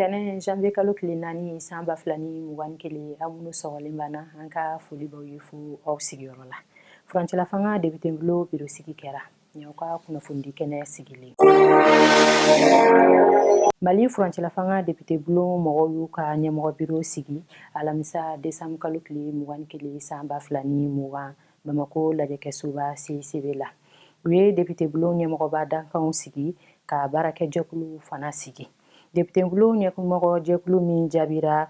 Tɛnɛ janvier kalo tile 4 san 2021 aw minnu sɔgɔlen b'an an ka foli b'aw ye fo aw sigiyɔrɔ la. Furancɛla fanga député bulo biro sigi kɛra ni aw ka kunnafoni kɛnɛ sigilen. Mali furancɛla fanga député bulo mɔgɔw y'u ka ɲɛmɔgɔ biro sigi alamisa décembre kalo tile 21 san 2020 Bamako lajɛkɛsoba CICB la. U ye député bulo ɲɛmɔgɔba dankanw sigi ka baarakɛjɛkulu fana sigi. Député bulo ɲɛmɔgɔ jɛkulu min jaabira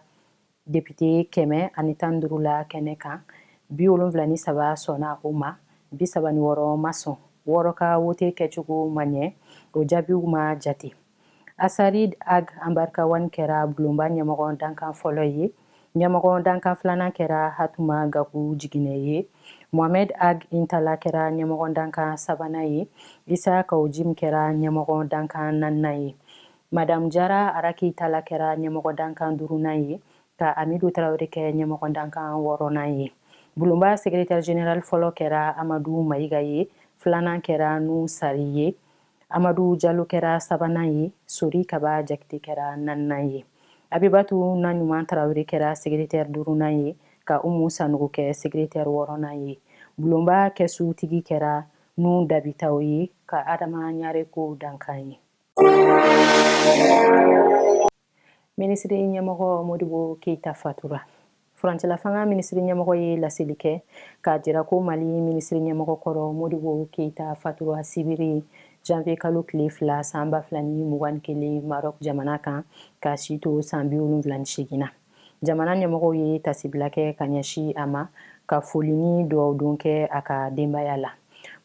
député 115 la kɛnɛ kan 73 sɔnna o ma 36 ma sɔn 6 ka wote kɛcogo ma ɲɛ o jaabiw ma jate. Asarid Ag Ambarkawani kɛra bulonba ɲɛmɔgɔ dankan fɔlɔ ye. Ɲɛmɔgɔ dankan filanan kɛra Hatuma Gaku Jiginɛ ye. Mohamed Ag Intala kɛra ɲɛmɔgɔ dankan sabanan ye. Isa Kaojim kɛra ɲɛmɔgɔ dankan naaninan ye. Madame Jara Araki Tala kɛra ɲɛmɔgɔ dankan duurunan ye. Ka Amidou Traoré kɛ ɲɛmɔgɔ dankan wɔɔrɔnan ye. Bulonba secrétaire général fɔlɔ kɛra Amadou Mayiga ye. Filanan kɛra Nu Sari ye. Amadou Jalo kɛra sabanan ye. Sori Kaba Jakite kɛra naaninan ye. Abibatu Naɲuman Traoré kɛra secrétaire duurunan ye. Ka Umu Sanogo kɛ secrétaire wɔɔrɔnan ye. Bulonba kɛsutigi kɛra Nu Dabitaw ye. Ka Adama Ɲareko dankan ye. Ministre ɲɛmɔgɔ Modibo Keita fatura. Furancɛla fanga ministre ɲɛmɔgɔ ye laseli kɛ k'a jira ko Mali ministre ɲɛmɔgɔ kɔrɔ Modibo Keita fatura sibiri janvier kalo tile 2 san 2021 Maroc jamana kan k'a si to san 78 na. Jamana ɲɛmɔgɔw ye tasibila kɛ ka ɲɛsi a ma ka foli ni duwawudon kɛ a ka denbaya la.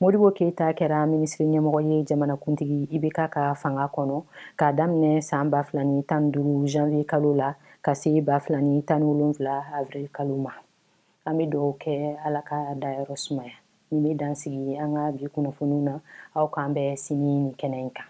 Modibo Keita kɛra ministre ɲɛmɔgɔ ye jamanakuntigi IBK ka fanga kɔnɔ k'a daminɛ san 2015 janvier kalo la ka se 2017 avril kalo ma. An bɛ dugawu kɛ Ala ka dayɔrɔ sumaya. Nin bɛ dan sigi an ka bi kunnafoniw na aw k'an bɛn sini ni kɛnɛ in kan.